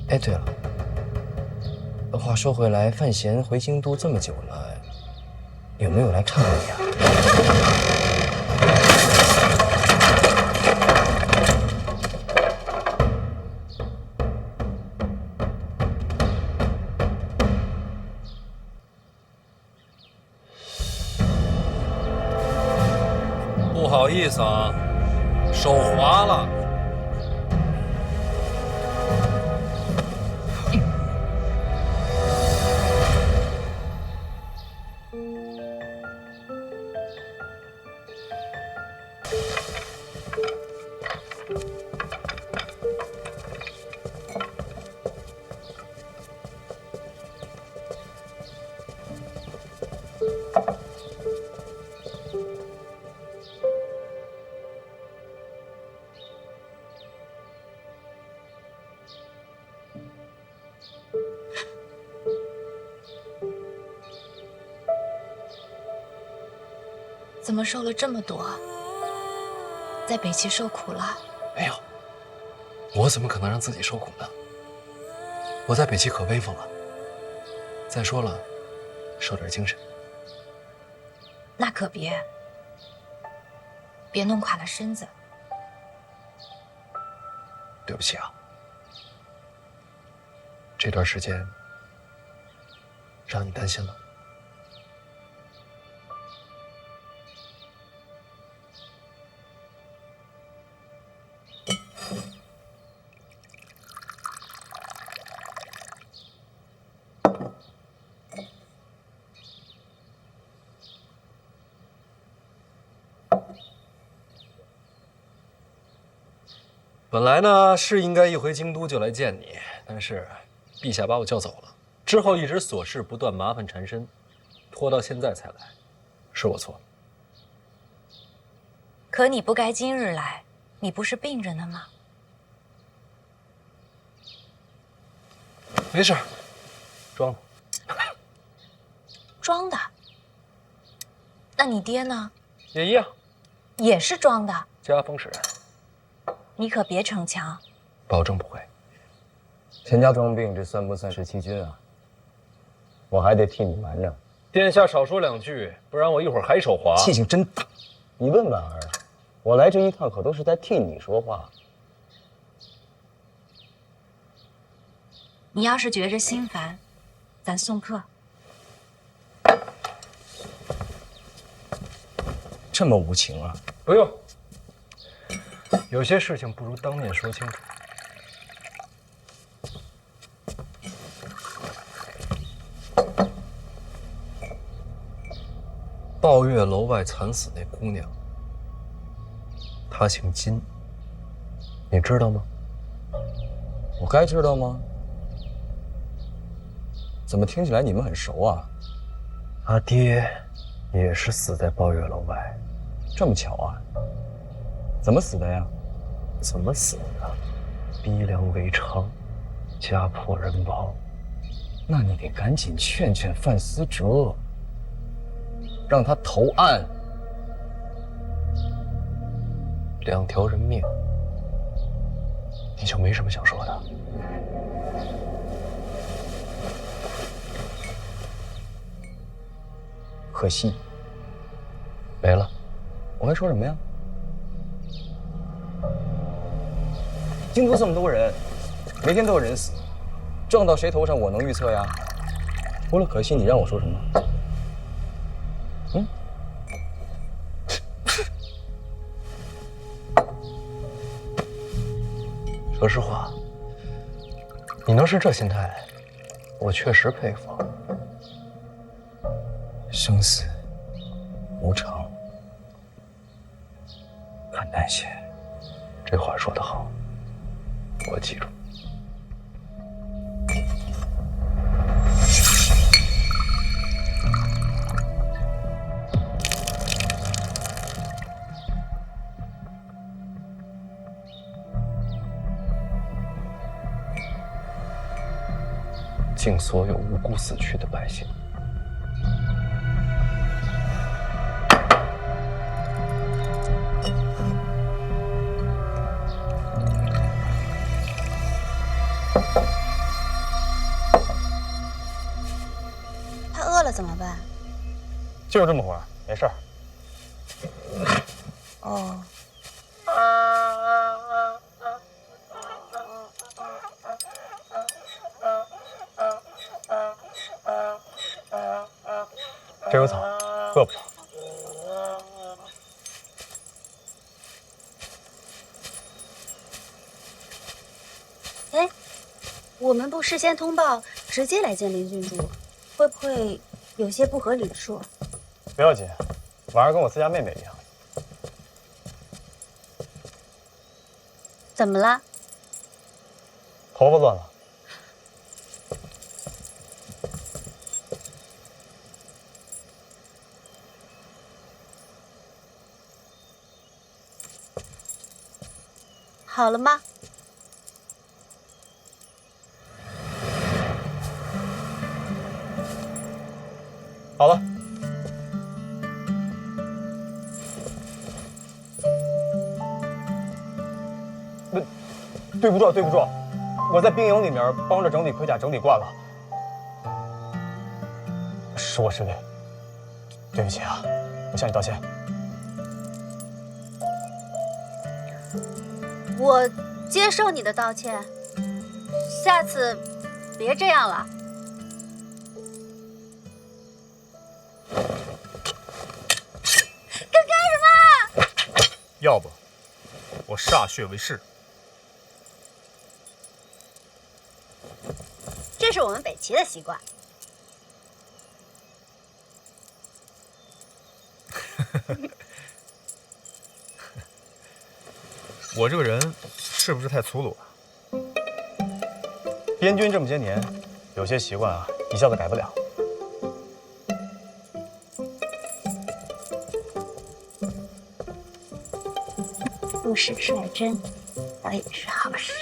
哎，对了，话说回来，范闲回京都这么久了，有没有来看过你啊？不好意思啊，手滑了。怎么瘦了这么多？在北齐受苦了？没有，我怎么可能让自己受苦呢？我在北齐可威风了。再说了，受点精神。那可别弄垮了身子。对不起啊，这段时间让你担心了。本来呢是应该一回京都就来见你，但是陛下把我叫走了，之后一直琐事不断，麻烦缠身，拖到现在才来，是我错了。可你不该今日来，你不是病着呢吗？没事，装的。装的。那你爹呢？也一样，也是装的。家风使然。你可别逞强。保证不会。陈家装病，这算不算是欺君啊？我还得替你瞒着。殿下少说两句，不然我一会儿还手滑。气性真大。你问婉儿，我来这一趟可都是在替你说话。你要是觉着心烦，咱送客。这么无情啊？不用，有些事情不如当面说清楚。抱月楼外惨死那姑娘，她姓金，你知道吗？我该知道吗？怎么听起来你们很熟啊？他爹也是死在抱月楼外。这么巧啊？怎么死的呀？怎么死的？逼良为娼，家破人亡。那你得赶紧劝劝范思哲，让他投案。两条人命，你就没什么想说的？可惜，没了。我还说什么呀？京都这么多人，每天都有人死，撞到谁头上我能预测呀？除了可惜，你让我说什么？嗯？说实话，你能是这心态，我确实佩服。生死无常，看淡些。这话说得好，我记住。敬所有无辜死去的百姓。了怎么办？就是这么会儿，没事儿。哦。这有草，饿不着。哎，我们不事先通报，直接来见林郡主，会不会有些不合礼数？不要紧，婉儿跟我自家妹妹一样。怎么了？头发乱了。好了吗？好了。对不住，对不住，我在兵营里面帮着整理盔甲，整理惯了，是我失礼，对不起啊，我向你道歉。我接受你的道歉，下次别这样了。干什么？要不我歃血为誓。这是我们北齐的习惯。我这个人是不是太粗鲁了？边军这么些年，有些习惯啊，一下子改不了。不识率真，倒也是好事。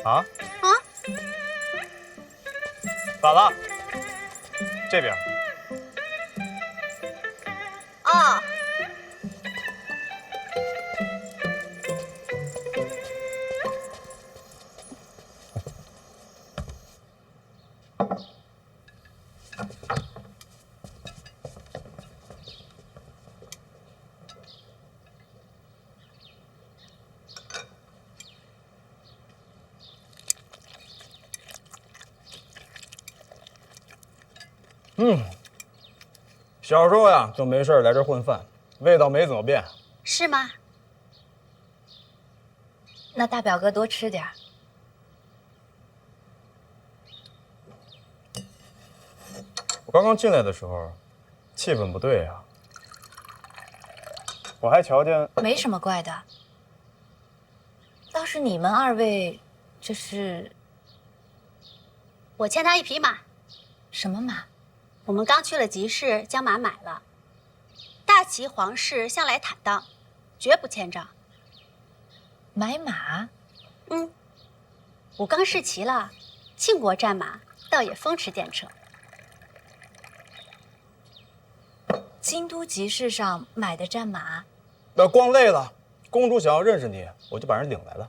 啊？咋了？这边。哦。小时候呀，就没事来这混饭，味道没怎么变。是吗？那大表哥多吃点儿。我刚刚进来的时候，气氛不对呀。我还瞧见没什么怪的。倒是你们二位，这是我欠他一匹马，什么马？我们刚去了集市，将马买了。大齐皇室向来坦荡，绝不欠账。买马？武刚试骑了，庆国战马倒也风驰电掣。京都集市上买的战马？逛累了，公主想要认识你，我就把人领来了。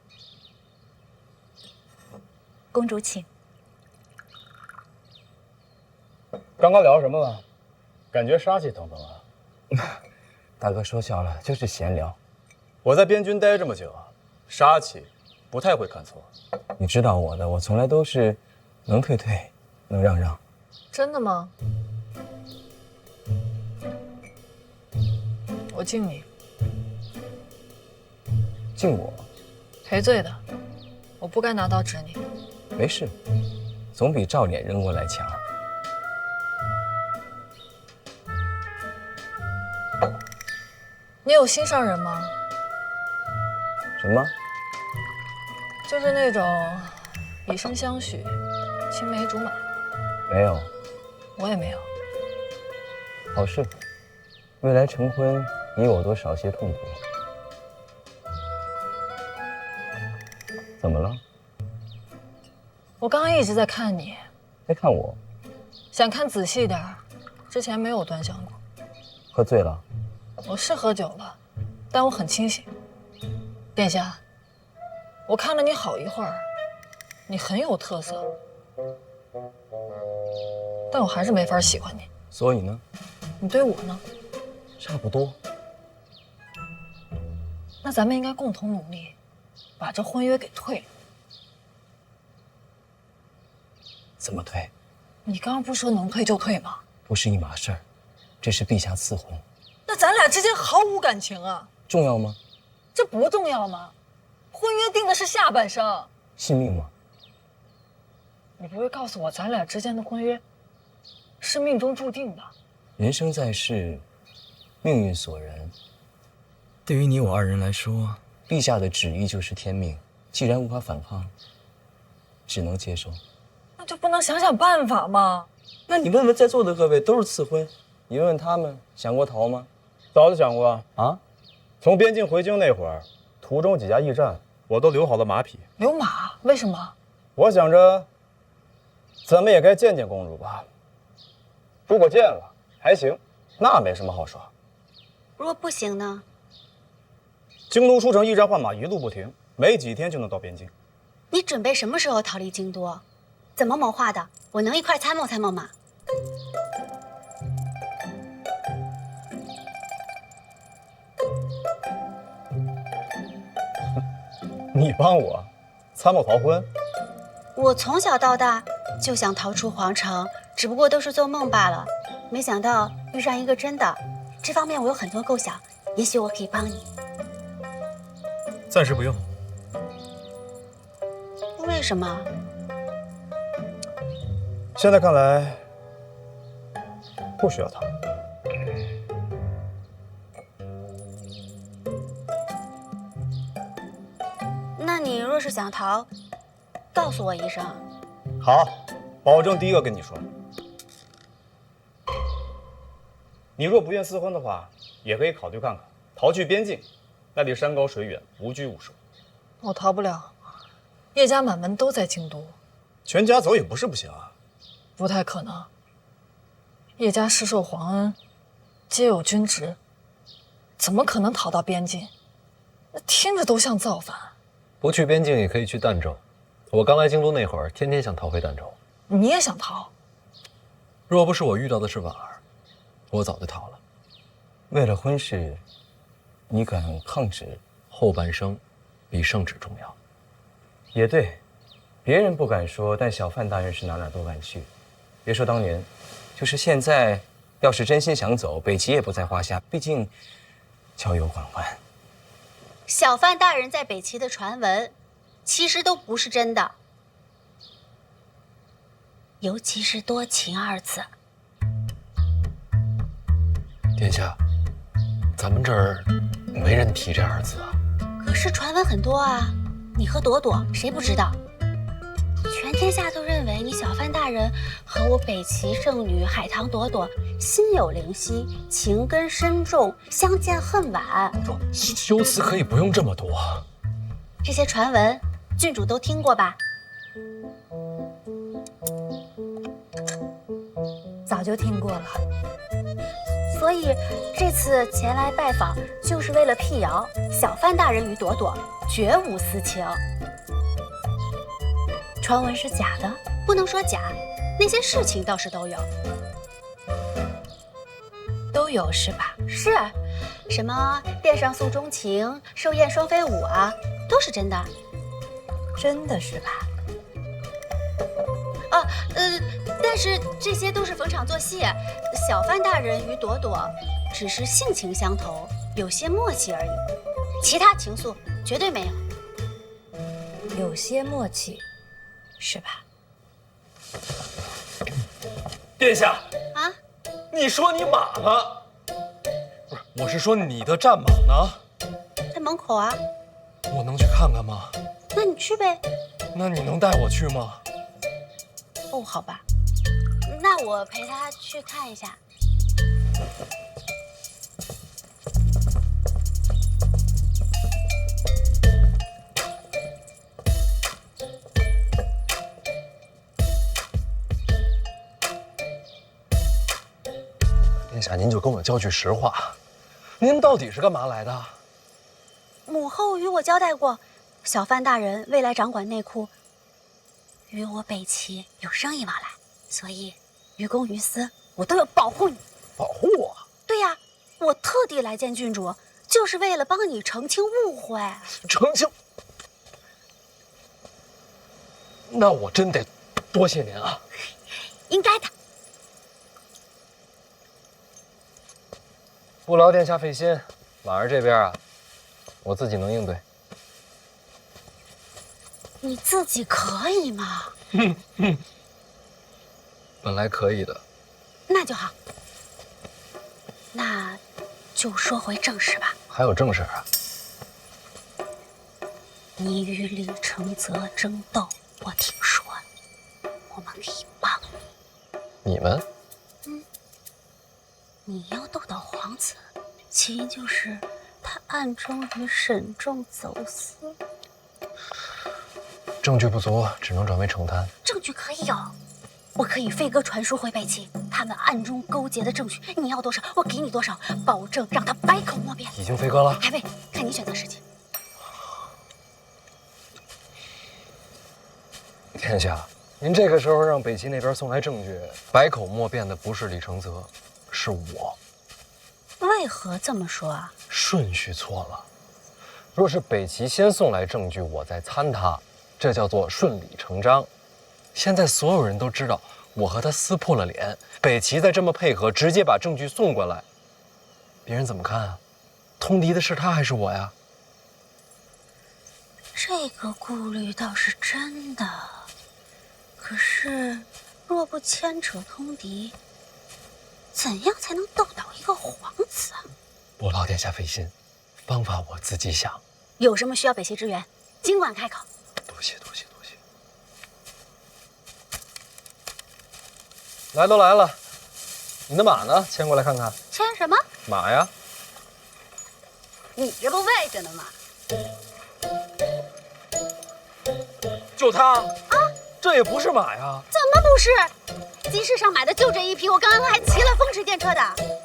公主请。刚刚聊什么了？感觉杀气腾腾啊！大哥说笑了，就是闲聊。我在边军待这么久，杀气不太会看错。你知道我的，我从来都是能退退，能让让。真的吗？我敬你，敬我？赔罪的，我不该拿刀指你。没事，总比照脸扔过来强。你有心上人吗？什么？就是那种以身相许、青梅竹马。没有。我也没有。好事，未来成婚，你我多少些痛苦。怎么了？我刚刚一直在看你，在看我？想看仔细点儿，之前没有端详过。喝醉了？我是喝酒了，但我很清醒。殿下，我看了你好一会儿，你很有特色，但我还是没法喜欢你。所以呢？你对我呢？差不多。那咱们应该共同努力，把这婚约给退了。怎么退？你刚刚不是说能退就退吗？不是一码事儿，这是陛下赐婚，那咱俩之间毫无感情啊，重要吗？这不重要吗？婚约定的是下半生，信命吗？你不会告诉我咱俩之间的婚约是命中注定的？人生在世，命运所人。对于你我二人来说，陛下的旨意就是天命，既然无法反抗，只能接受。那就不能想想办法吗？那你问问在座的各位，都是赐婚，你问问他们想过逃吗？早就想过啊，从边境回京那会儿，途中几家驿站，我都留好了马匹。留马？为什么？我想着，咱们也该见见公主吧。如果见了还行，那没什么好说。如果不行呢？京都出城驿站换马一路不停，没几天就能到边境。你准备什么时候逃离京都？怎么谋划的？我能一块参谋参谋吗？你帮我参谋逃婚？我从小到大就想逃出皇城，只不过都是做梦罢了。没想到遇上一个真的，这方面我有很多构想，也许我可以帮你。暂时不用。为什么？现在看来，不需要他。那你若是想逃，告诉我一声。好，保证第一个跟你说。你若不愿私婚的话，也可以考虑看看逃去边境，那里山高水远，无拘无束。我逃不了，叶家满门都在京都，全家走也不是不行啊。不太可能。叶家世受皇恩，皆有军职，怎么可能逃到边境？那听着都像造反。不去边境也可以去儋州。我刚来京都那会儿，天天想逃回儋州。你也想逃？若不是我遇到的是婉儿，我早就逃了。为了婚事，你敢抗旨？后半生比圣旨重要。也对，别人不敢说，但小范大人是哪哪都敢去。别说当年，就是现在，要是真心想走，北齐也不在话下。毕竟交友广泛。小范大人在北齐的传闻，其实都不是真的，尤其是多情二字。殿下，咱们这儿没人提这二字啊。可是传闻很多啊，你和朵朵谁不知道？全天下都认为你小范大人和我北齐圣女海棠朵朵心有灵犀，情根深重，相见恨晚。修辞可以不用这么多。这些传闻，郡主都听过吧？早就听过了。所以这次前来拜访，就是为了辟谣，小范大人与朵朵绝无私情。传闻是假的，不能说假，那些事情倒是都有。都有是吧？是，什么殿上诉衷情、寿宴双飞舞啊，都是真的。真的是吧？但是这些都是逢场作戏。小范大人与朵朵只是性情相投，有些默契而已，其他情愫绝对没有。有些默契，是吧？殿下啊？你说你马呢？不是，我是说你的战马呢？在门口啊。我能去看看吗？那你去呗。那你能带我去吗？哦，好吧，那我陪他去看一下。殿下，您就跟我交句实话，您到底是干嘛来的？母后与我交代过，小范大人未来掌管内库，与我北齐有生意往来，所以于公于私，我都要保护你。保护我？对呀，我特地来见郡主，就是为了帮你澄清误会。澄清？那我真得多谢您啊！应该的。不劳殿下费心，婉儿这边啊，我自己能应对。你自己可以吗？本来可以的。那就好。那就说回正事吧。还有正事啊？你与李承泽争斗，我听说了，我们可以帮你。你们？你要斗倒皇子，起因就是他暗中与沈仲走私。证据不足，只能转为惩贪。证据可以有，我可以飞鸽传书回北齐，他们暗中勾结的证据，你要多少，我给你多少，保证让他百口莫辩。已经飞鸽了。还未，看你选择时机。殿下，您这个时候让北齐那边送来证据，百口莫辩的不是李承泽，是我。为何这么说啊？顺序错了。若是北齐先送来证据，我再参他，这叫做顺理成章。现在所有人都知道我和他撕破了脸，北齐再这么配合，直接把证据送过来，别人怎么看啊？通敌的是他还是我呀？这个顾虑倒是真的，可是若不牵扯通敌，怎样才能斗倒一个皇子啊？不劳殿下费心，方法我自己想。有什么需要北齐支援，尽管开口。多谢多谢多谢。来都来了，你的马呢？牵过来看看。牵什么？马呀。你这不喂着呢吗？就它啊？这也不是马呀？怎么不是？集市上买的就这一匹，我刚刚还骑了风驰电掣的。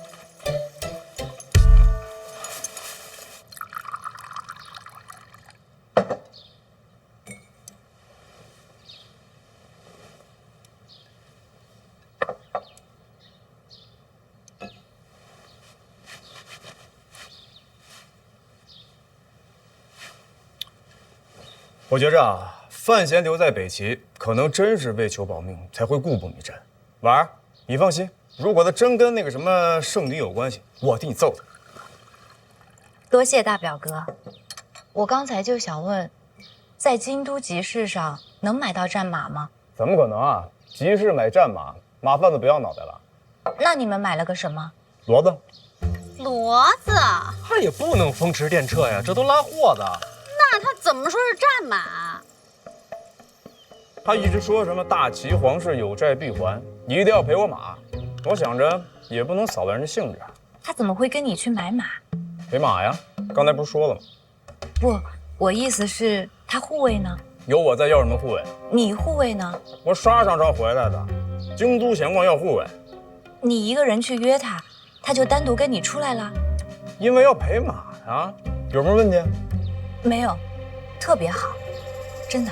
我觉着啊，范闲留在北齐，可能真是为求保命，才会故布迷阵。婉儿，你放心，如果他真跟那个什么圣女有关系，我替你揍他。多谢大表哥。我刚才就想问，在京都集市上能买到战马吗？怎么可能啊？集市买战马，马贩子不要脑袋了。那你们买了个什么？骡子。骡子？他也不能风驰电掣呀，这都拉货的。那他怎么说是战马？他一直说什么大齐皇室有债必还，你一定要赔我马。我想着也不能扫了人的兴致。他怎么会跟你去买马？赔马呀！刚才不是说了吗？不，我意思是他护卫呢？有我在，要什么护卫？你护卫呢？我杀上朝回来的，京都闲逛要护卫。你一个人去约他，他就单独跟你出来了？因为要赔马呀，有什么问题？没有，特别好，真的。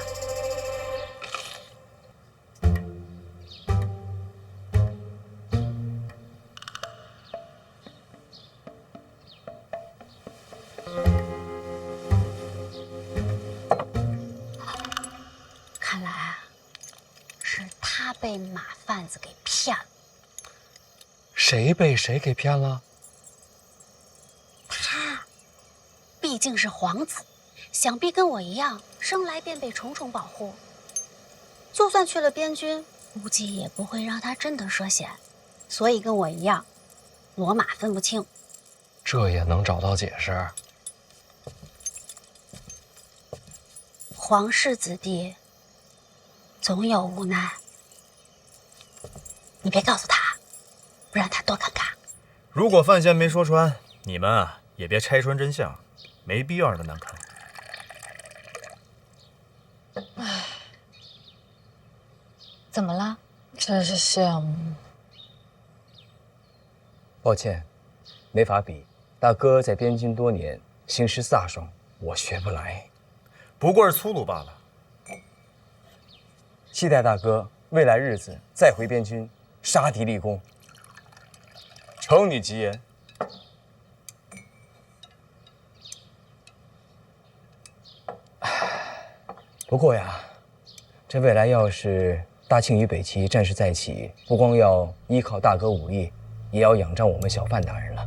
看来啊，是他被马贩子给骗了。谁被谁给骗了？他毕竟是皇子，想必跟我一样，生来便被重重保护。就算去了边军，估计也不会让他真的涉险，所以跟我一样，骡马分不清。这也能找到解释？皇室子弟总有无奈，你别告诉他，不然他多尴尬。如果范闲没说穿，你们啊也别拆穿真相，没必要让他难堪。唉，怎么了？真是羡慕。抱歉，没法比。大哥在边军多年，行诗飒爽，我学不来。不过是粗鲁罢了。期待大哥未来日子再回边军，杀敌立功。承你吉言。不过呀，这未来要是大庆与北齐战事再起，不光要依靠大哥武艺，也要仰仗我们小范大人了。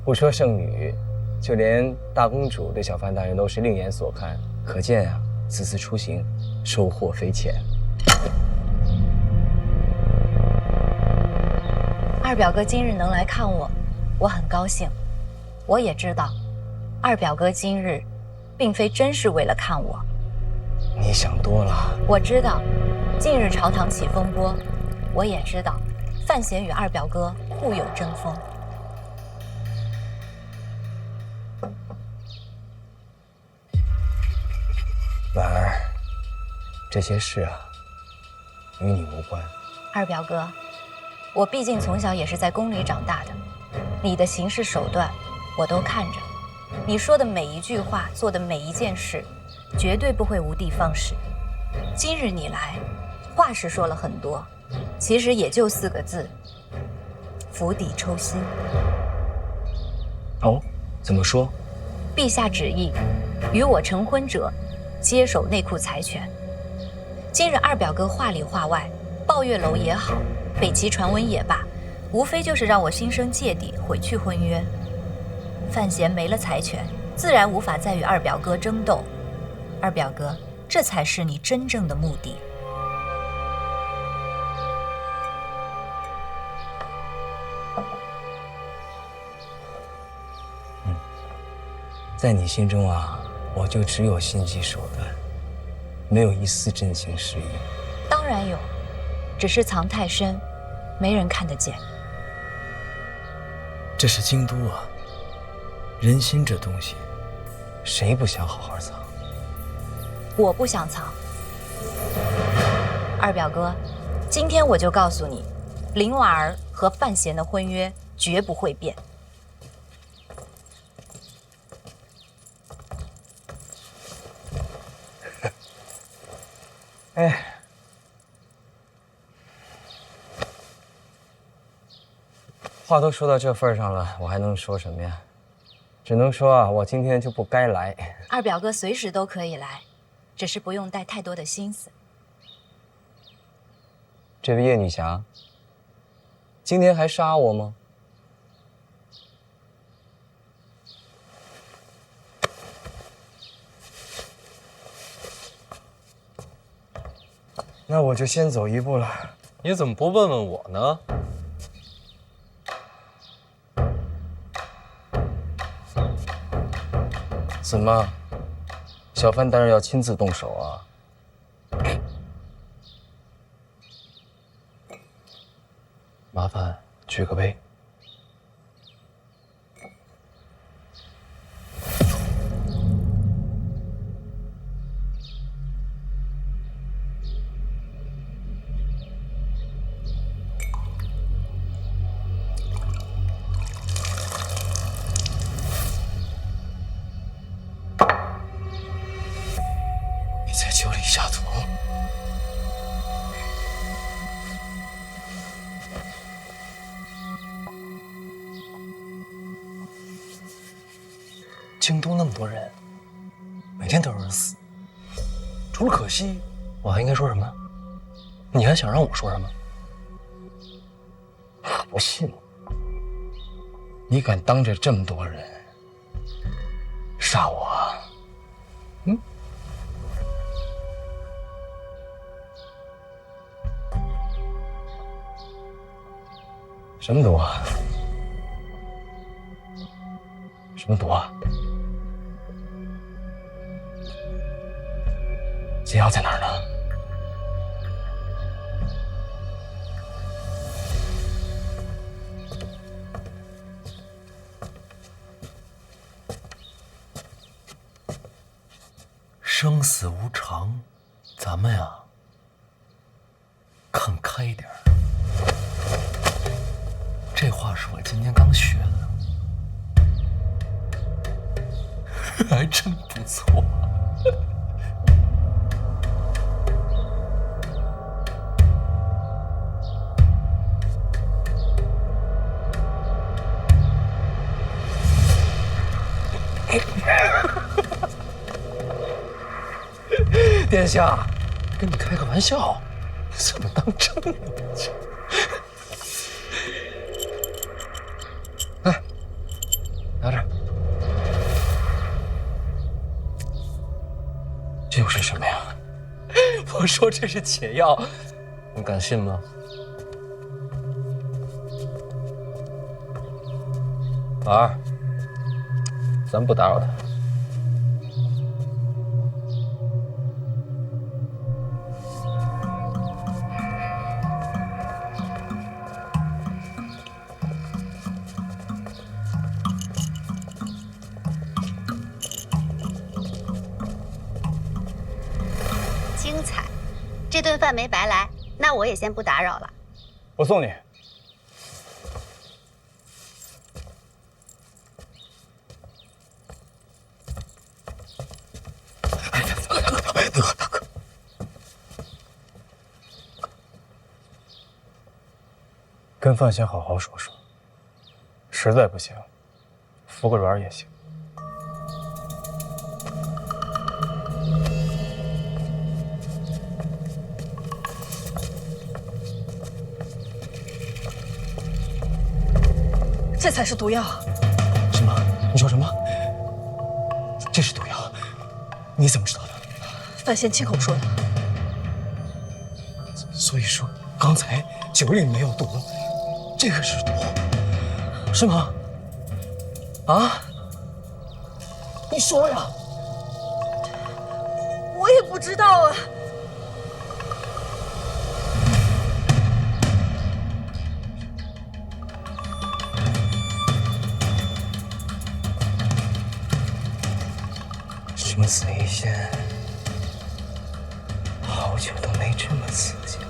不说圣女，就连大公主对小范大人都是另眼所看，可见啊，此次出行收获匪浅。二表哥今日能来看我，我很高兴。我也知道，二表哥今日并非真是为了看我。你想多了。我知道，近日朝堂起风波，我也知道，范闲与二表哥互有争锋。婉儿，这些事啊，与你无关。二表哥，我毕竟从小也是在宫里长大的，你的行事手段我都看着，你说的每一句话，做的每一件事，绝对不会无的放矢。今日你来，话是说了很多，其实也就4个字：釜底抽薪。哦，怎么说？陛下旨意，与我成婚者，接手内库财权。今日二表哥话里话外，抱月楼也好，北齐传闻也罢，无非就是让我心生芥蒂，毁去婚约。范闲没了财权，自然无法再与二表哥争斗。二表哥，这才是你真正的目的。在你心中啊，我就只有心机手段，没有一丝真情实意。当然有，只是藏太深，没人看得见。这是京都啊，人心这东西，谁不想好好藏？我不想藏。二表哥，今天我就告诉你，林婉儿和范闲的婚约绝不会变。哎，话都说到这份上了，我还能说什么呀？只能说啊，我今天就不该来。二表哥随时都可以来，只是不用带太多的心思。这位叶女侠，今天还杀我吗？那我就先走一步了。你怎么不问问我呢？怎么，小范大人要亲自动手啊？麻烦举个杯。你在酒里下毒？京都那么多人，每天都有人死，除了可惜，我还应该说什么？你还想让我说什么？我不信，你敢当着这么多人杀我啊？嗯？什么毒啊？什么毒啊？解药在哪儿呢？生死无常，咱们呀，看开一点儿。这话是我今天刚学的，还真不错。殿下，跟你开个玩笑，怎么当真了？来，拿着。这又是什么呀？我说这是解药，你敢信吗？老二，咱不打扰他。精彩，这顿饭没白来，那我也先不打扰了。我送你。大哥，跟范闲好好说说，实在不行，服个软也行。这才是毒药。什么？你说什么？这是毒药？你怎么知道的？范闲亲口说的。所以说，刚才酒里没有毒，这个是毒，是吗？啊？你说呀！我也不知道啊。生死一线，好久都没这么刺激了。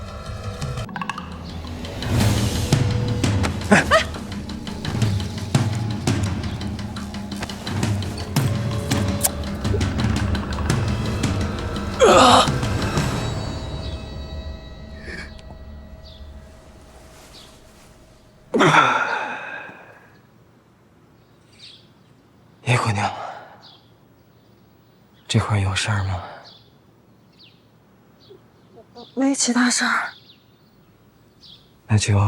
叶姑娘。这会儿有事儿吗？没其他事儿。那就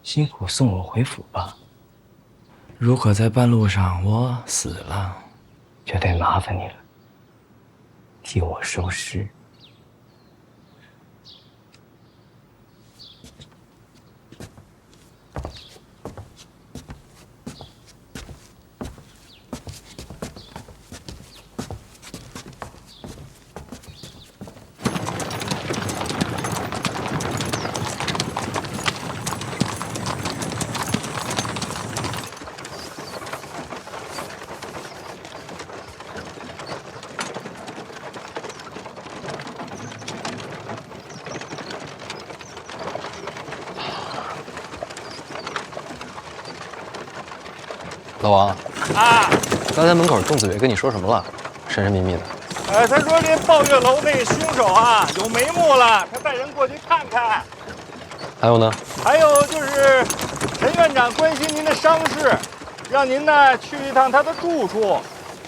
辛苦送我回府吧。如果在半路上我死了，就得麻烦你了，替我收尸。老王啊，刚才门口仲子伟跟你说什么了？神神秘秘的。他说这抱月楼那凶手啊有眉目了，他带人过去看看。还有呢？还有就是陈院长关心您的伤势，让您呢去一趟他的住处。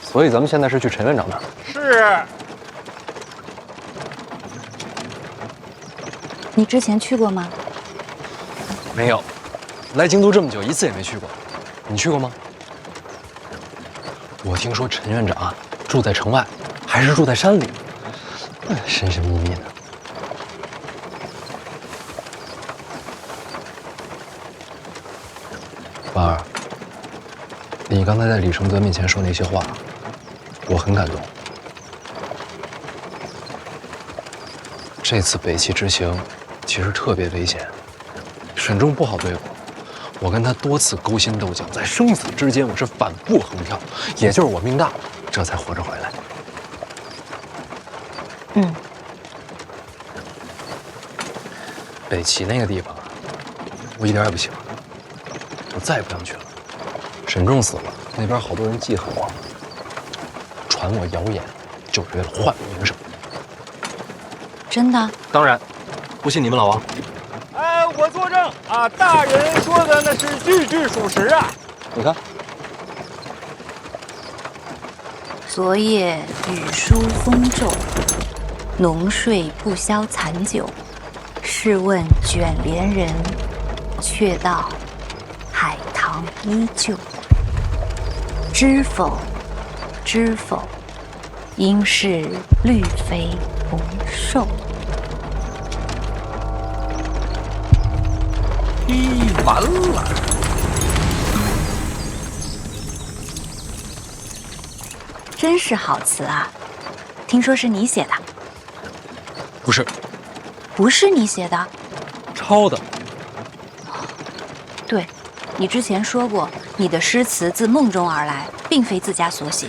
所以咱们现在是去陈院长那儿。是。你之前去过吗？没有，来京都这么久，一次也没去过。你去过吗？我听说陈院长啊住在城外，还是住在山里，神神秘秘的。婉儿，你刚才在李承泽面前说那些话，我很感动。这次北齐之行其实特别危险，沈仲不好对付。我跟他多次勾心斗角，在生死之间，我是反复横跳，也就是我命大，这才活着回来。北齐那个地方，我一点也不喜欢，我再也不想去了。沈仲死了，那边好多人记恨我，传我谣言，就是为了换我名声。真的？当然，不信你们老王。我作证啊！大人说的那是句句属实啊！你看，昨夜雨疏风骤，浓睡不消残酒。试问卷帘人，却道海棠依旧。知否，知否，应是绿肥红瘦。完了。真是好词啊！听说是你写的？不是，不是你写的？抄的。对，你之前说过，你的诗词自梦中而来，并非自家所写。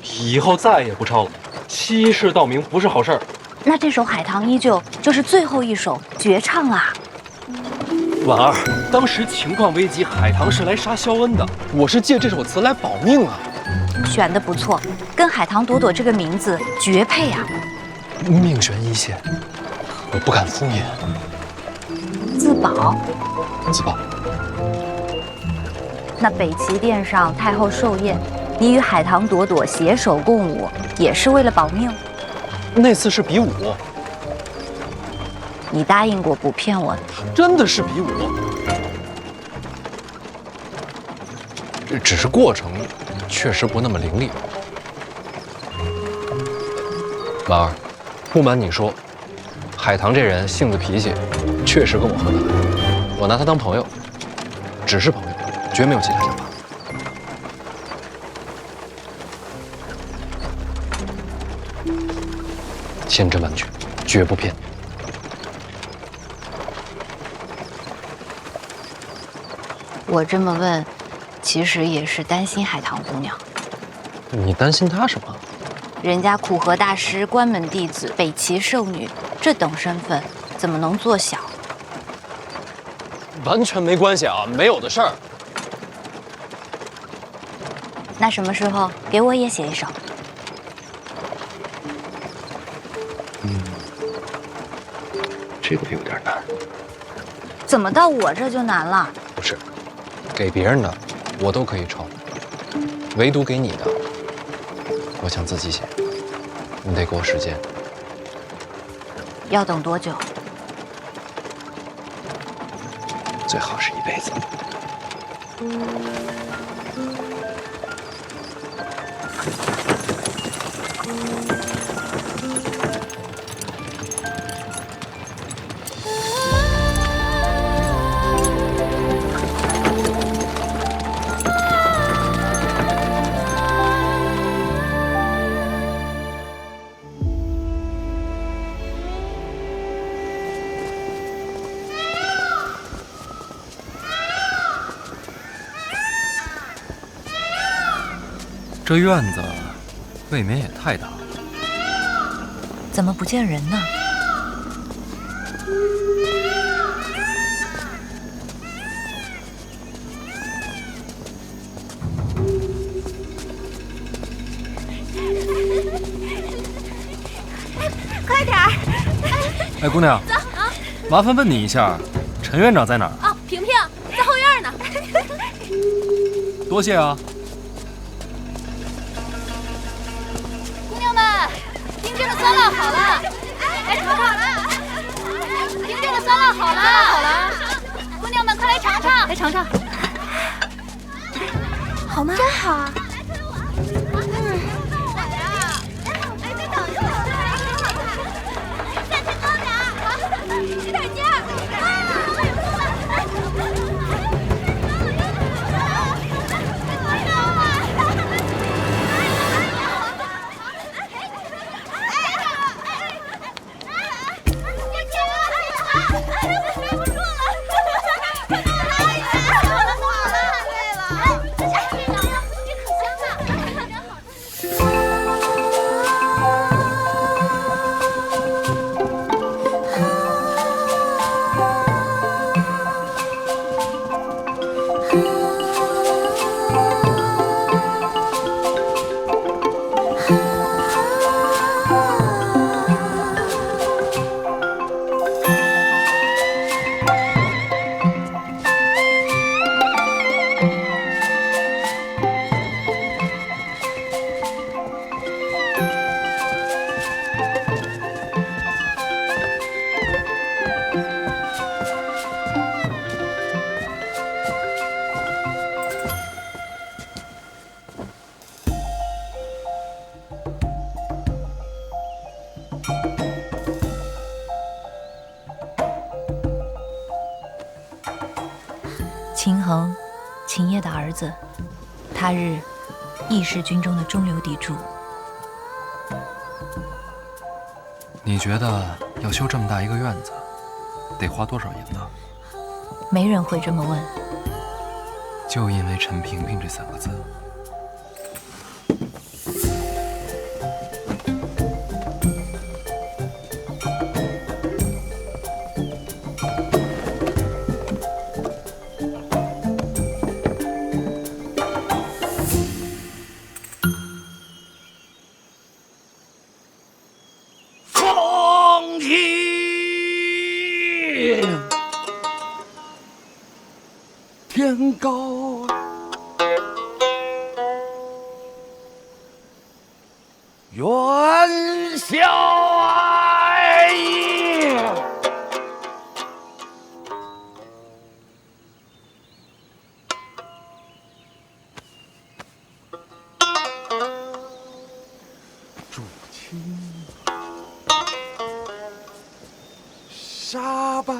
以后再也不抄了，欺世盗名不是好事儿。那这首《海棠依旧》就是最后一首绝唱啊！婉儿，当时情况危急，海棠是来杀萧恩的，我是借这首词来保命啊。选的不错，跟海棠朵朵这个名字绝配啊！命悬一线，我不敢敷衍。自保？自保。那北齐殿上太后寿宴，你与海棠朵朵携手共舞，也是为了保命？那次是比武。你答应过不骗我的。真的是比武，只是过程确实不那么凌厉。婉儿，不瞒你说，海棠这人性子脾气确实跟我合得来，我拿他当朋友，只是朋友，绝没有其他想法。千真万确，绝不骗你。我这么问，其实也是担心海棠姑娘。你担心她什么？人家苦荷大师关门弟子，北齐寿女，这等身份怎么能做小？完全没关系啊，没有的事儿。那什么时候给我也写一首？这个有点难。怎么到我这就难了？不是，给别人的我都可以抄，唯独给你的，我想自己写。你得给我时间。要等多久？最好是一辈子。这院子未免也太大了，怎么不见人呢？快点儿！哎，姑娘，麻烦问你一下，陈院长在哪儿？哦，萍萍在后院呢。多谢啊。酸辣好了，来尝尝。萍萍的酸辣好了，好了，姑娘们快来尝尝，来尝尝，好吗？真好啊。再等一会儿，再吃高点儿，使点劲儿。秦衡，秦业的儿子，他日义士军中的中流砥柱。你觉得要修这么大一个院子，得花多少银呢？没人会这么问。就因为陈萍萍这3个字。天高，元宵竹青沙白。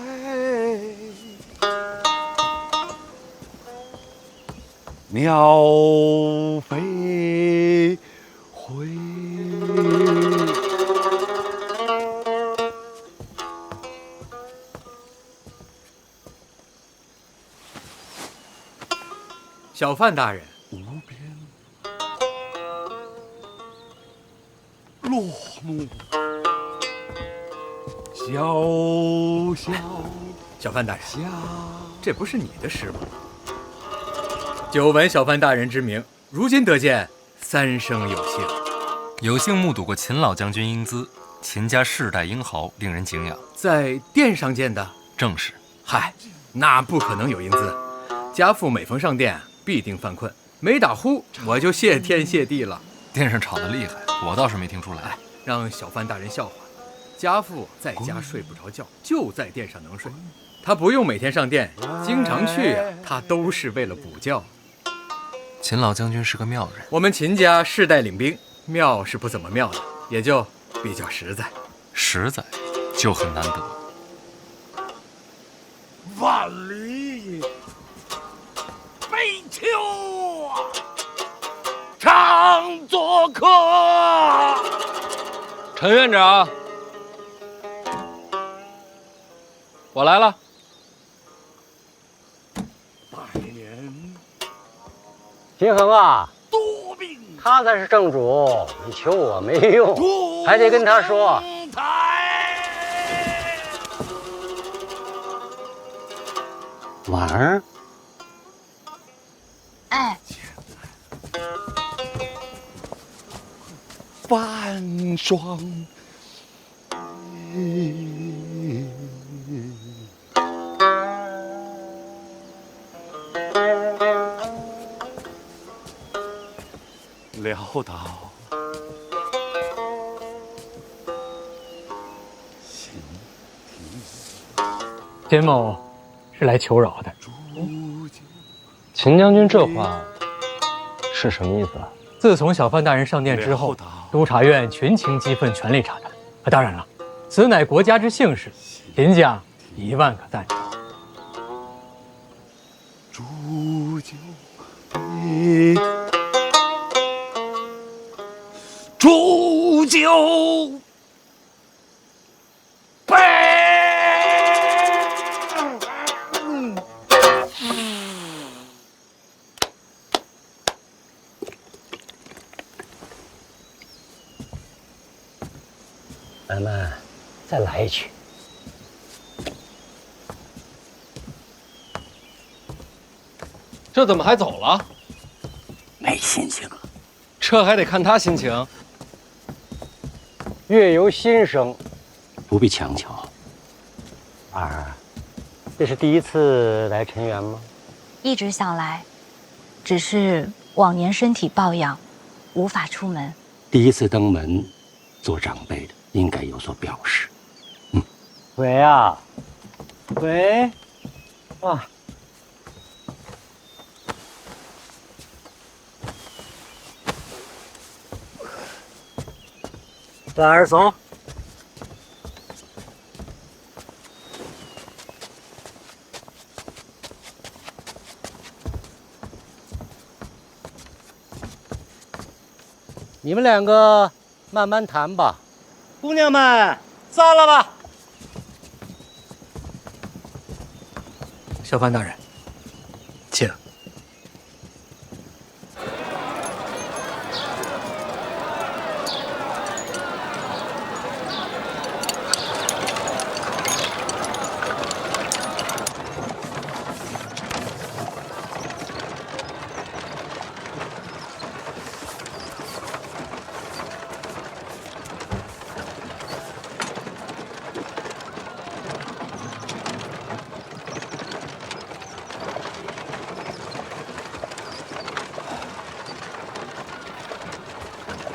鸟飞回，小范大人，无边落幕，潇潇。小范大人，下，这不是你的诗吗？久闻小范大人之名，如今得见，三生有幸。有幸目睹过秦老将军英姿，秦家世代英豪，令人敬仰。在殿上见的？正是。嗨，那不可能有英姿。家父每逢上殿，必定犯困，没打呼，我就谢天谢地了。殿上吵得厉害，我倒是没听出来。哎，让小范大人笑话。家父在家睡不着觉，就在殿上能睡。他不用每天上殿，经常去呀，他都是为了补觉。秦老将军是个妙人，我们秦家世代领兵，妙是不怎么妙的，也就比较实在。实在就很难得。万里悲秋啊，常作客。陈院长，我来了。百年秦衡啊，多病，他才是正主，你求我没用，还得跟他说。婉儿，哎，半霜。潦倒，简某是来求饶的。秦将军这话是什么意思啊？自从小范大人上殿之后，督察院群情激愤，全力查探。当然了，此乃国家之幸事，秦家10000个赞成。煮酒杯，煮酒杯。咱们再来一曲。这怎么还走了？没心情了。这还得看他心情。月由心生，不必强求。儿，这是第一次来陈园吗？一直想来，只是往年身体抱恙，无法出门。第一次登门，做长辈的应该有所表示。喂啊，喂，啊。婉儿走。你们两个慢慢谈吧。姑娘们，散了吧。小范大人，请。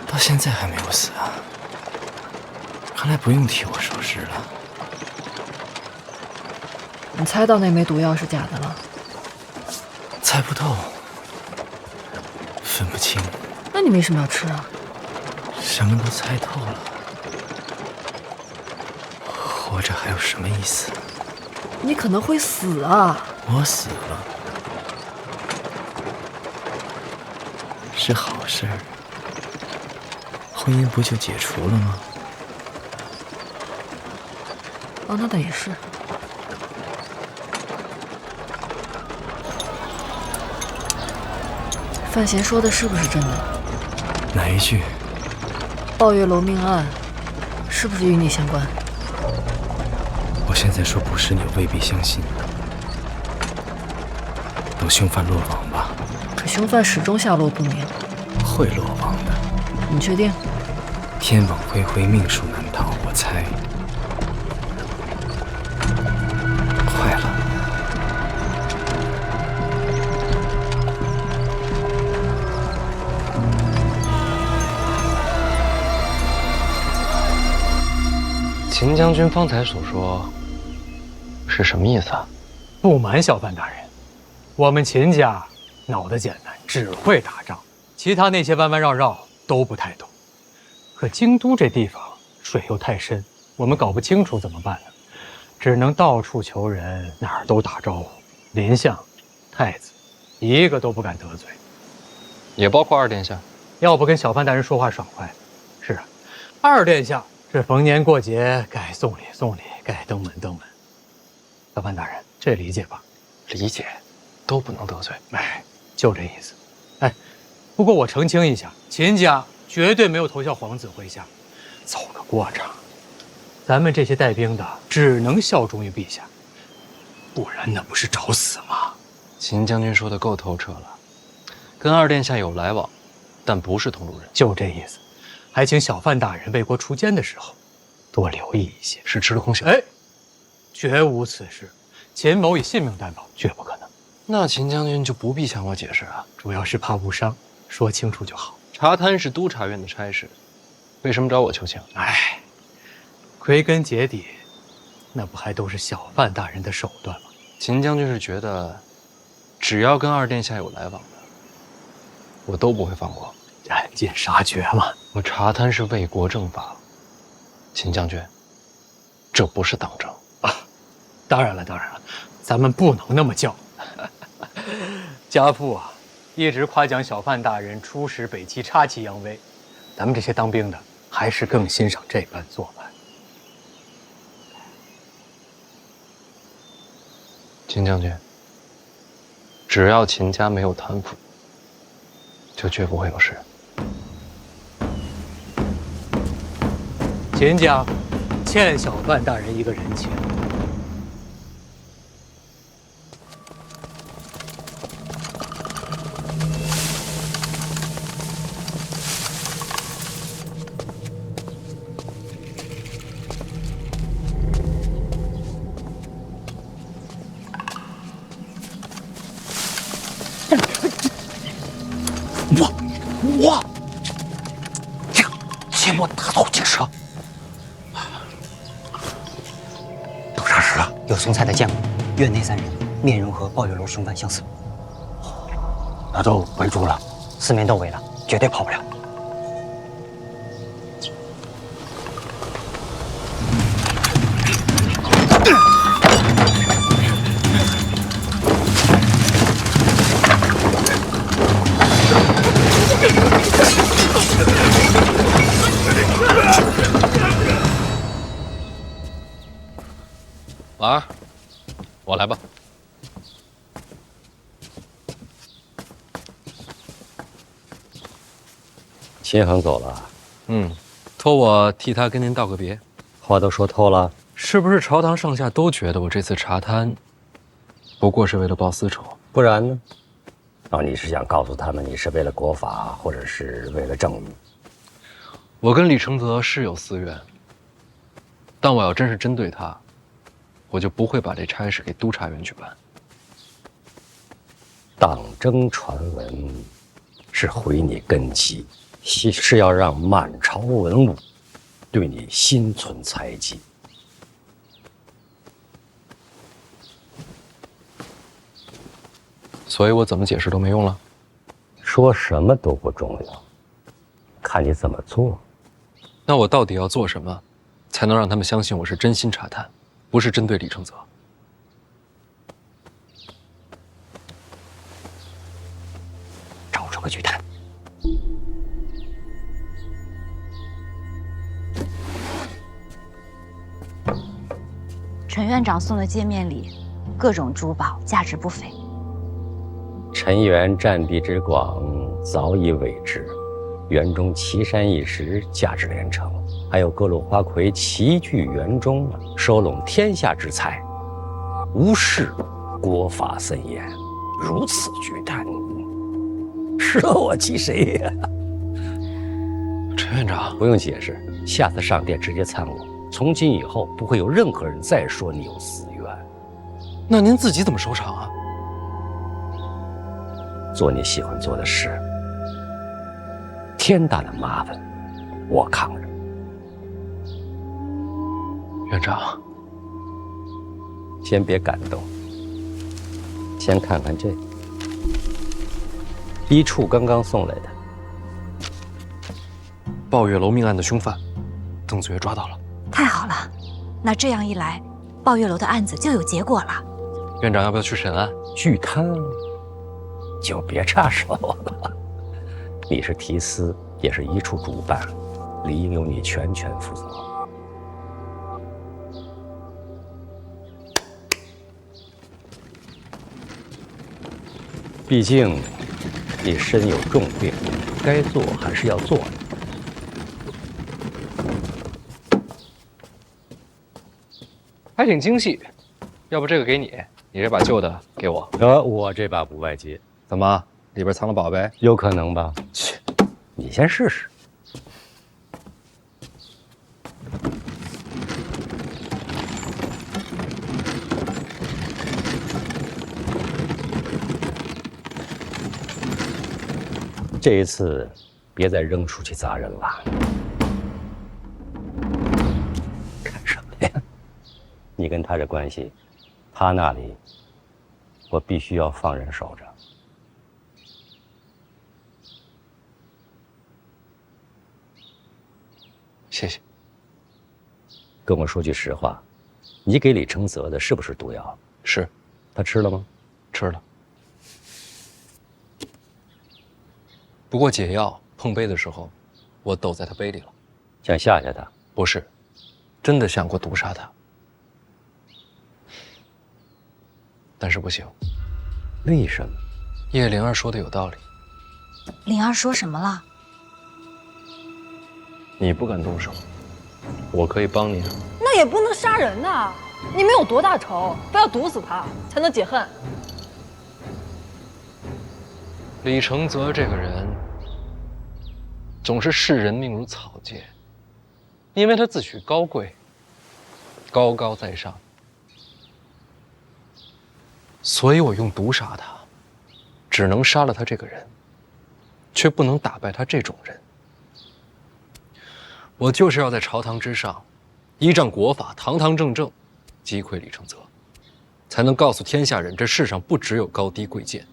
到现在还没有死啊！看来不用替我收尸了。你猜到那枚毒药是假的了？猜不透，分不清。那你为什么要吃啊？什么都猜透了，活着还有什么意思？你可能会死啊！我死了，是好事儿。婚姻不就解除了吗？哦，那倒也是。范闲说的是不是真的？哪一句？抱月楼命案是不是与你相关？我现在说不是，你未必相信。等凶犯落网吧。可凶犯始终下落不明。会落网的。你确定？天网恢恢，命数难逃，我猜。坏了。秦将军方才所说是什么意思啊？不瞒小范大人，我们秦家脑子简单，只会打仗，其他那些弯弯绕绕都不太懂。可京都这地方水又太深，我们搞不清楚怎么办呢？只能到处求人，哪儿都打招呼。林相、太子，一个都不敢得罪。也包括二殿下。要不跟小范大人说话爽快。是啊，二殿下这逢年过节该送礼送礼，该登门登门。小范大人，这理解吧？理解，都不能得罪。哎，就这意思。哎，不过我澄清一下，秦家绝对没有投效皇子麾下，走个过场。咱们这些带兵的只能效忠于陛下，不然那不是找死吗？秦将军说的够透彻了，跟二殿下有来往，但不是同路人。就这意思。还请小范大人为国除奸的时候，多留意一些。是吃了空饷？哎，绝无此事。秦某以性命担保，绝不可能。那秦将军就不必向我解释啊，主要是怕误伤，说清楚就好。查贪是督察院的差事，为什么找我求情？哎，归根结底，那不还都是小范大人的手段吗？秦将军是觉得，只要跟二殿下有来往的，我都不会放过。斩尽杀绝嘛。我查贪是为国正法，秦将军，这不是党争啊。当然了，当然了，咱们不能那么叫。家父啊，一直夸奖小范大人出使北齐，插旗扬威。咱们这些当兵的，还是更欣赏这般做派。秦将军，只要秦家没有贪腐，就绝不会有事。秦家欠小范大人一个人情。我，这个切莫打草惊蛇。都啥时了？有送菜的见过，院内3人，面容和抱月楼凶犯相似。那都围住了，4面都围了，绝对跑不了。婉儿，我来吧。秦恒走了，托我替他跟您道个别。话都说透了，是不是朝堂上下都觉得我这次查贪，不过是为了报私仇？不然呢？你是想告诉他们你是为了国法，或者是为了正义？我跟李承泽是有私怨，但我要真是针对他，我就不会把这差事给督察院去办。党争传闻是毁你根基，是要让满朝文武对你心存猜忌。所以我怎么解释都没用了。说什么都不重要，看你怎么做。那我到底要做什么，才能让他们相信我是真心查探，不是针对李承泽？找出个巨贪。陈院长送的见面礼，各种珠宝，价值不菲。陈园占地之广，早已委之。园中奇山异石，价值连城，还有各路花魁齐聚园中，收拢天下之财。无视国法森严，如此巨贪，舍我其谁呀？陈院长，不用解释，下次上殿直接参我。从今以后，不会有任何人再说你有私怨。那您自己怎么收场啊？做你喜欢做的事，天大的麻烦，我扛着。院长，先别感动，先看看这个，一处刚刚送来的。抱月楼命案的凶犯，邓子月抓到了。太好了，那这样一来，抱月楼的案子就有结果了。院长要不要去审案？巨贪就别插手了。你是提司，也是一处主办，理应由你全权负责。毕竟你身有重病，该做还是要做的。还挺精细，要不这个给你，你这把旧的给我。我这把不外接。怎么？里边藏了宝贝？有可能吧？切，你先试试。这一次，别再扔出去砸人了。看什么呀？你跟他这关系，他那里，我必须要放人守着。谢谢。跟我说句实话，你给李承泽的是不是毒药？是。他吃了吗？吃了。不过解药碰杯的时候，我抖在他杯里了。想吓吓他？不是，真的想过毒杀他，但是不行。为什么？叶灵儿说的有道理。灵儿说什么了？你不敢动手，我可以帮你。那也不能杀人呐！你们有多大仇，非要毒死他才能解恨？李承泽这个人，总是视人命如草芥，因为他自诩高贵，高高在上，所以我用毒杀他，只能杀了他这个人，却不能打败他这种人。我就是要在朝堂之上，依仗国法，堂堂正正击溃李承泽，才能告诉天下人，这世上不只有高低贵贱，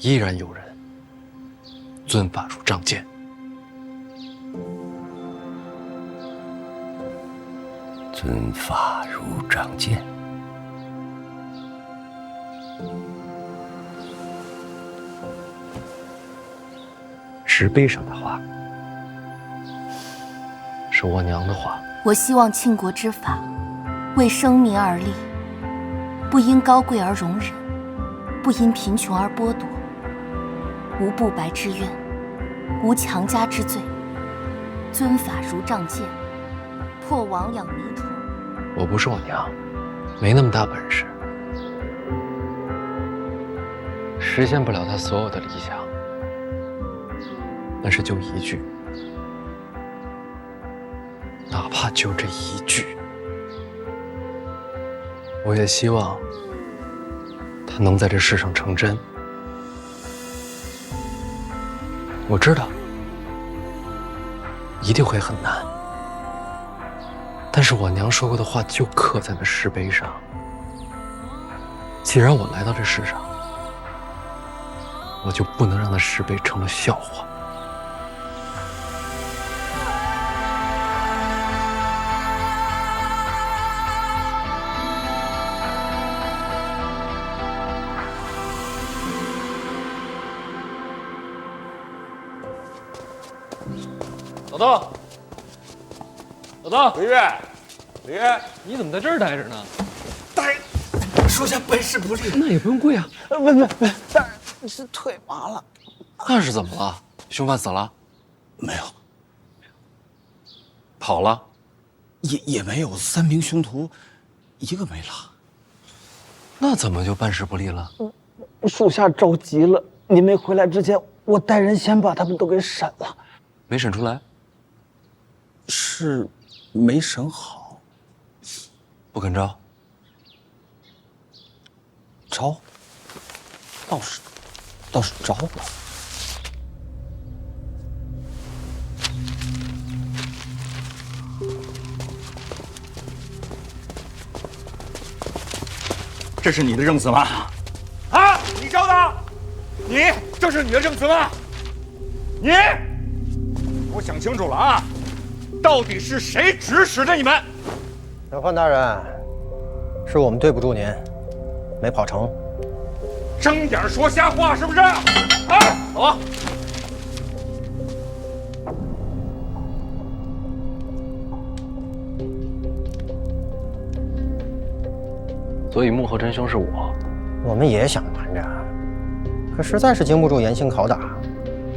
依然有人遵法如仗剑。遵法如仗剑。石碑上的话，是我娘的话。我希望庆国之法为生民而立，不因高贵而容忍，不因贫穷而剥夺，无不白之冤，无强加之罪，尊法如仗剑，破亡养弥虫。我不是我娘，没那么大本事，实现不了她所有的理想。但是就一句，哪怕就这一句，我也希望它能在这世上成真。我知道一定会很难，但是我娘说过的话就刻在那石碑上。既然我来到这世上，我就不能让那石碑成了笑话。老豆，老豆，李月，李月，你怎么在这儿待着呢？大人，属下本事不利，那也不用跪啊。不，大人是腿麻了。那是怎么了？凶犯死了？没有，跑了？也没有，3名凶徒，一个没了。那怎么就办事不利了？属下着急了，您没回来之前，我带人先把他们都给审了。没审出来？是没审好。不肯招？招？倒是招了。这是你的证词吗？啊，你招的？你这是你的证词吗？你，给我想清楚了啊！到底是谁指使的你们？小范大人，是我们对不住您，没跑成。睁眼说瞎话是不是？啊，走啊！所以幕后真凶是我。我们也想瞒着，可实在是经不住严刑拷打，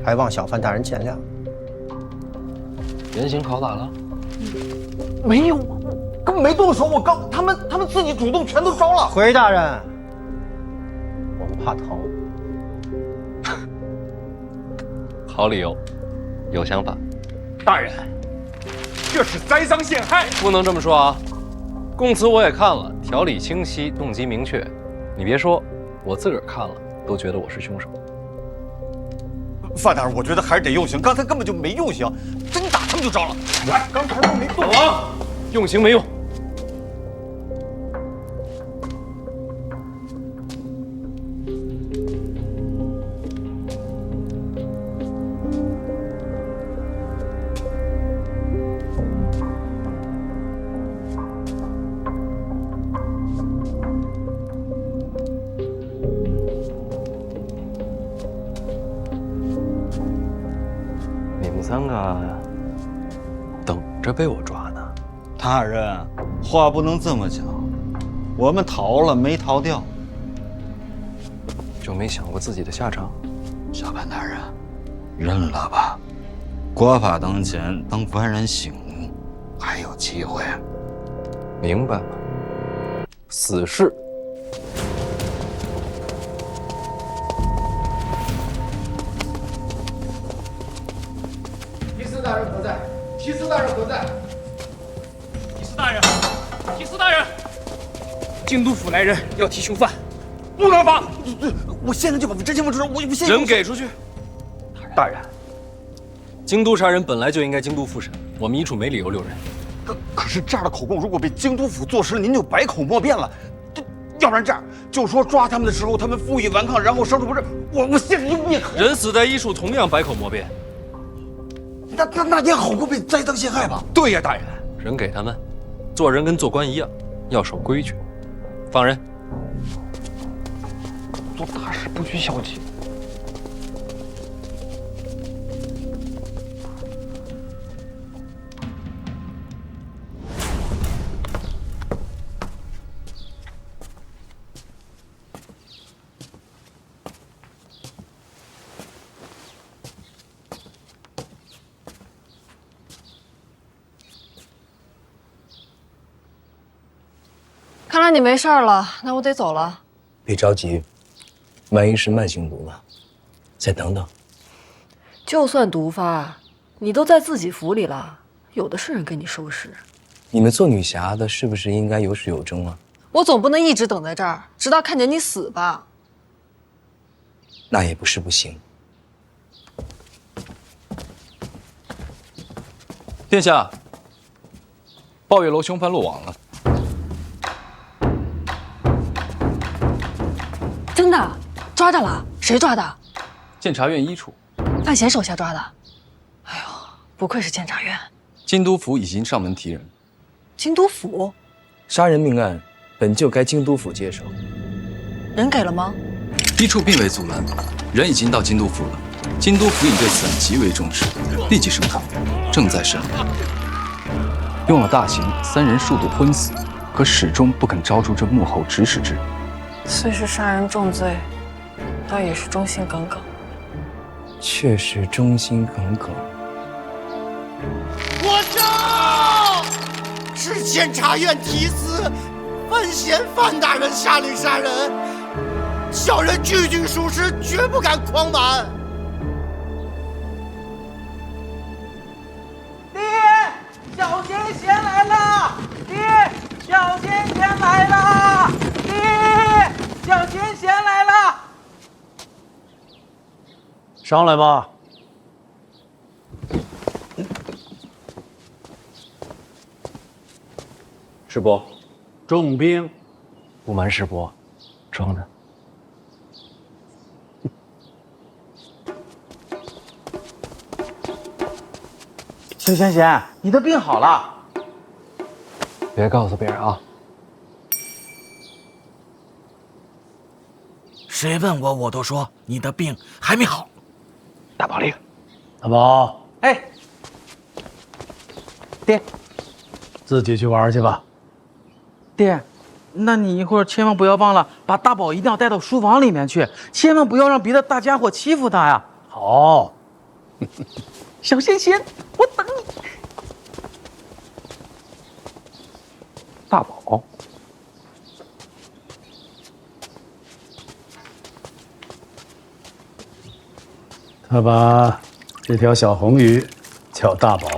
还望小范大人见谅。严刑拷打了？没有，根本没动手。他们自己主动全都招了。回大人，我们怕疼。好理由，有想法。大人，这是栽赃陷害，不能这么说啊！供词我也看了，条理清晰，动机明确。你别说，我自个儿看了都觉得我是凶手。范大人，我觉得还是得用刑，刚才根本就没用刑，真打他们就招了。来，刚才都没动啊，用刑没用。3个等着被我抓呢。大人，话不能这么讲，我们逃了没逃掉，就没想过自己的下场。小范大人，认了吧，国法当前，等官人醒悟，还有机会。明白了，死士。提司大人何在？提司大人何在？提司大人，提司大人，京都府来人要提凶犯，不能放。我现在就把真相问出来，我现在人给出去。大人，京都杀人本来就应该京都复审，我们一处没理由留人。可是这样的口供，如果被京都府坐实了，您就百口莫辩了。要不然这样，就说抓他们的时候，他们负隅顽抗，然后生处不是。我现在就灭口。人死在一处，同样百口莫辩。那也好过被栽赃陷害吧？对呀，大人。人给他们，做人跟做官一样，要守规矩。放人。做大事不拘小节。来你没事了，那我得走了。别着急，万一是慢性毒呢？再等等。就算毒发，你都在自己府里了，有的是人给你收拾。你们做女侠的，是不是应该有始有终啊？我总不能一直等在这儿，直到看见你死吧？那也不是不行。殿下，抱月楼凶犯落网了。真的？抓着了？谁抓的？监察院一处。范闲手下抓的。哎呦，不愧是监察院。京都府已经上门提人。京都府？杀人命案本就该京都府接手。人给了吗？一处并未阻拦，人已经到京都府了。京都府尹对此案极为重视，立即升堂，正在审理。用了大刑，3人数度昏死，可始终不肯招出这幕后指使之人。虽是杀人重罪，倒也是忠心耿耿。确实忠心耿耿。我上！是监察院提司范闲范大人下令杀人，小人句句属实，绝不敢诓瞒。爹，小奸贤来了！爹，小奸贤来了！爹，小奸贤来了！上来吧。师伯，重兵。不瞒师伯，装的。小贤贤，你的病好了。别告诉别人啊。谁问我，我都说你的病还没好。大宝令，大宝，哎，爹，自己去玩去吧。爹，那你一会儿千万不要忘了把大宝一定要带到书房里面去，千万不要让别的大家伙欺负他呀。好。小贤贤，我等你。大宝，他把这条小红鱼叫大宝。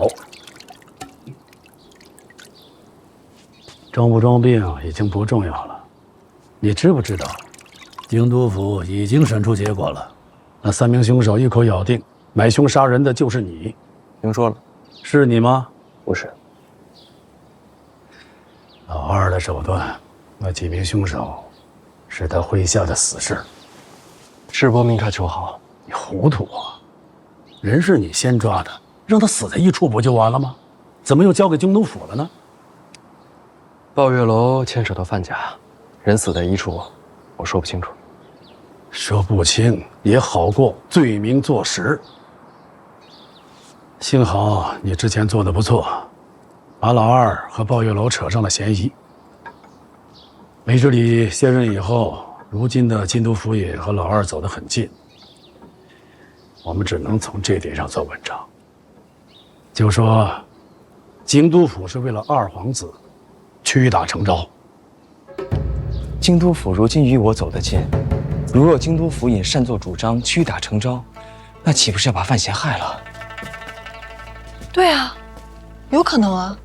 装不装病已经不重要了，你知不知道，京都府已经审出结果了？那3名凶手一口咬定买凶杀人的就是你。听说了。是你吗？不是。老二的手段，那几名凶手是他麾下的死士。师伯明察秋毫。你糊涂啊！人是你先抓的，让他死在一处不就完了吗？怎么又交给京都府了呢？抱月楼牵扯到范家，人死在一处，我说不清楚。说不清也好过罪名坐实。幸好你之前做的不错，把老二和抱月楼扯上了嫌疑。梅之礼卸任以后，如今的京都府尹和老二走得很近，我们只能从这点上做文章。就说京都府是为了二皇子屈打成招。京都府如今与我走得近，如若京都府尹擅作主张，屈打成招，那岂不是要把范闲害了？对啊，有可能啊。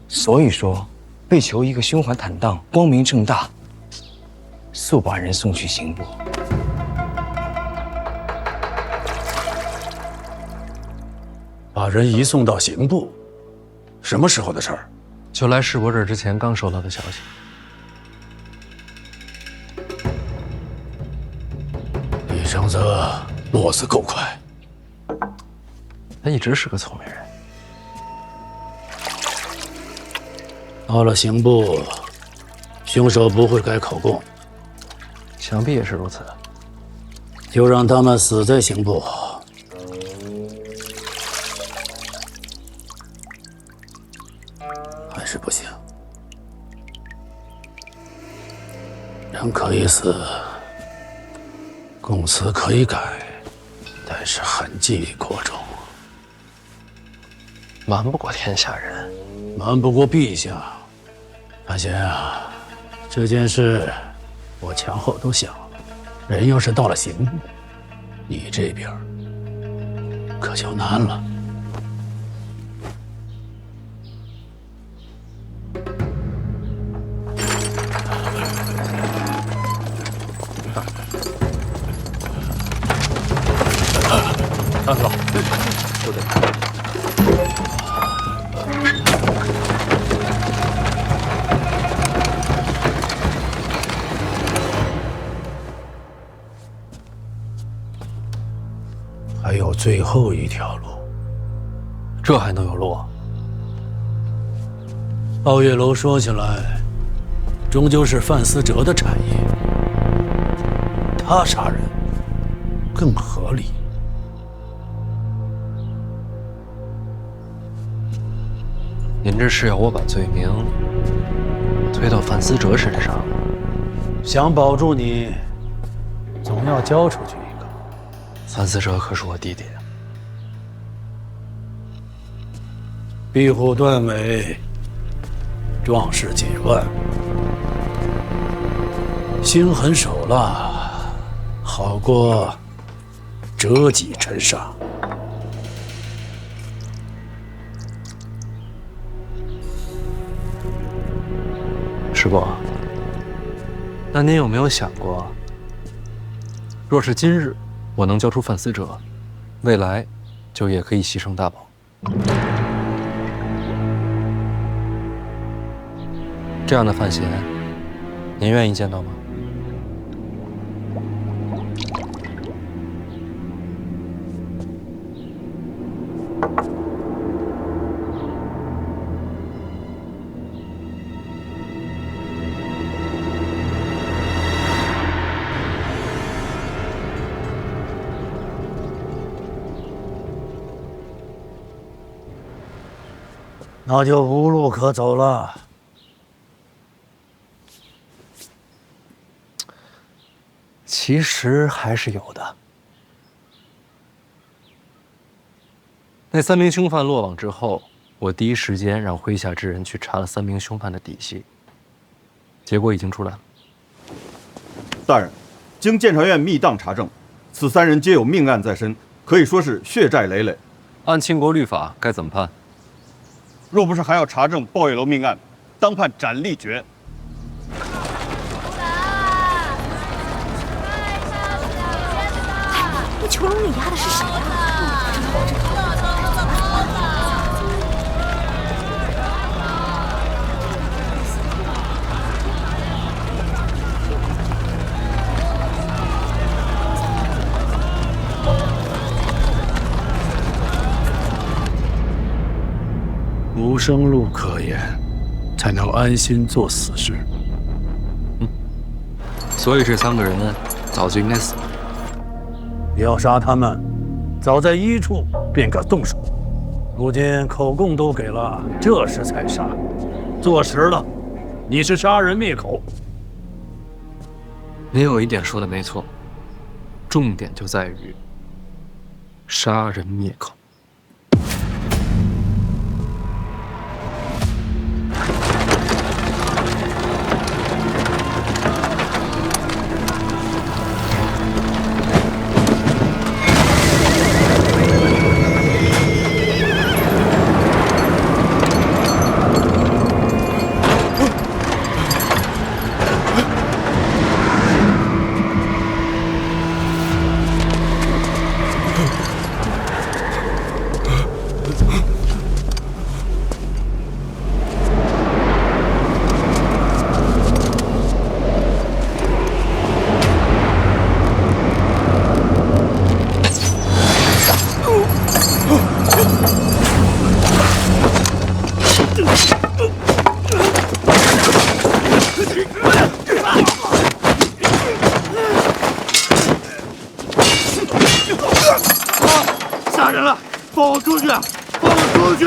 所以说，为求一个胸怀坦荡、光明正大，速把人送去刑部。把人移送到刑部，什么时候的事儿？就来师伯这儿之前刚收到的消息。李承泽落子够快，他一直是个聪明人。到了刑部，凶手不会改口供，想必也是如此。就让他们死在刑部。还是不行，人可以死，供词可以改，但是痕迹过重，瞒不过天下人，瞒不过陛下。范闲啊，这件事我前后都想了，人要是到了刑部，你这边可就难了。大哥，就这样。还有最后一条路，这还能有路？皓月楼说起来，终究是范思哲的产业，他杀人更合理。您这是要我把罪名推到范思哲身上？想保住你，总要交出去一个。范思哲可是我弟弟，壁虎断尾，壮士几万，心狠手辣，好过折戟沉沙。师伯，那您有没有想过，若是今日我能交出范思哲，未来就也可以牺牲大宝。这样的范闲，您愿意见到吗？那就无路可走了。其实还是有的。那3名凶犯落网之后，我第一时间让麾下之人去查了3名凶犯的底细，结果已经出来了。大人，经监察院密档查证，此3人皆有命案在身，可以说是血债累累。按庆国律法，该怎么判？若不是还要查证抱月楼命案，当判斩立决。那囚笼里压的是谁啊？无生路可言，才能安心做死事。所以这3个人早就应该死了。要杀他们，早在1处便该动手。如今口供都给了，这时才杀，坐实了你是杀人灭口。您有一点说的没错，重点就在于杀人灭口。杀人了！放我出去！放我出去！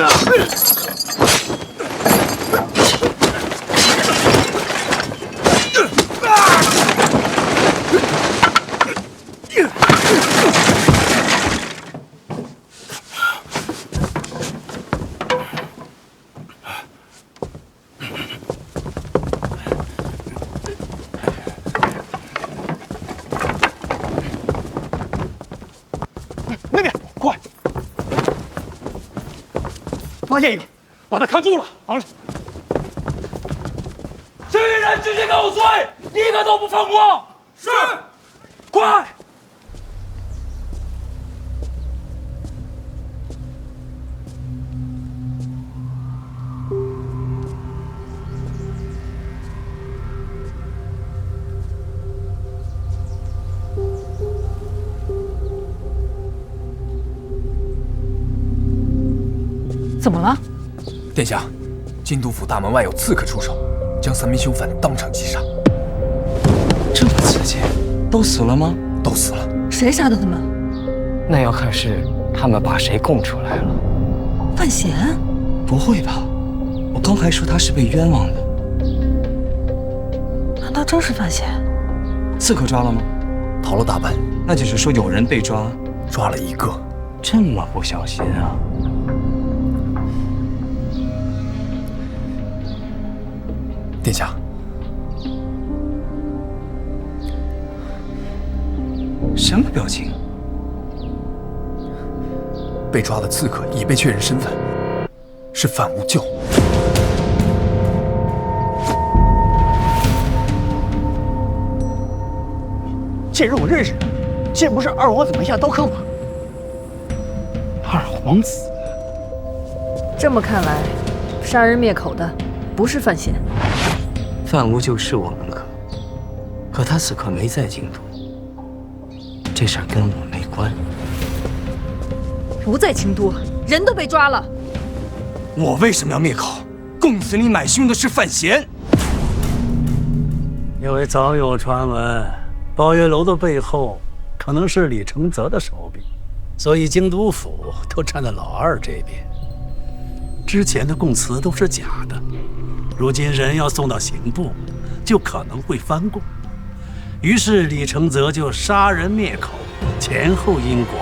发现一个，把他看住了。好了，这些人直接给我追，一个都不放过。是，快！怎么了？殿下，京都府大门外有刺客出手，将3名凶犯当场击杀。这么刺激，都死了吗？都死了。谁杀的他们？那要看是他们把谁供出来了。范闲？不会吧？我刚还说他是被冤枉的。难道真是范闲？刺客抓了吗？逃了大半。那就是说有人被抓，抓了1个。这么不小心啊！殿下，什么表情？被抓的刺客已被确认身份，是范无咎。这人我认识，这不是二皇子门下刀客吗？二皇子，这么看来，杀人灭口的不是范闲。范无咎是我门客，可他此刻没在京都，这事儿跟我没关。不在京都，人都被抓了。我为什么要灭口？供词里买凶的是范闲。因为早有传闻，宝月楼的背后可能是李承泽的手笔，所以京都府都站在老二这边。之前的供词都是假的。如今人要送到刑部，就可能会翻供，于是李承泽就杀人灭口，前后因果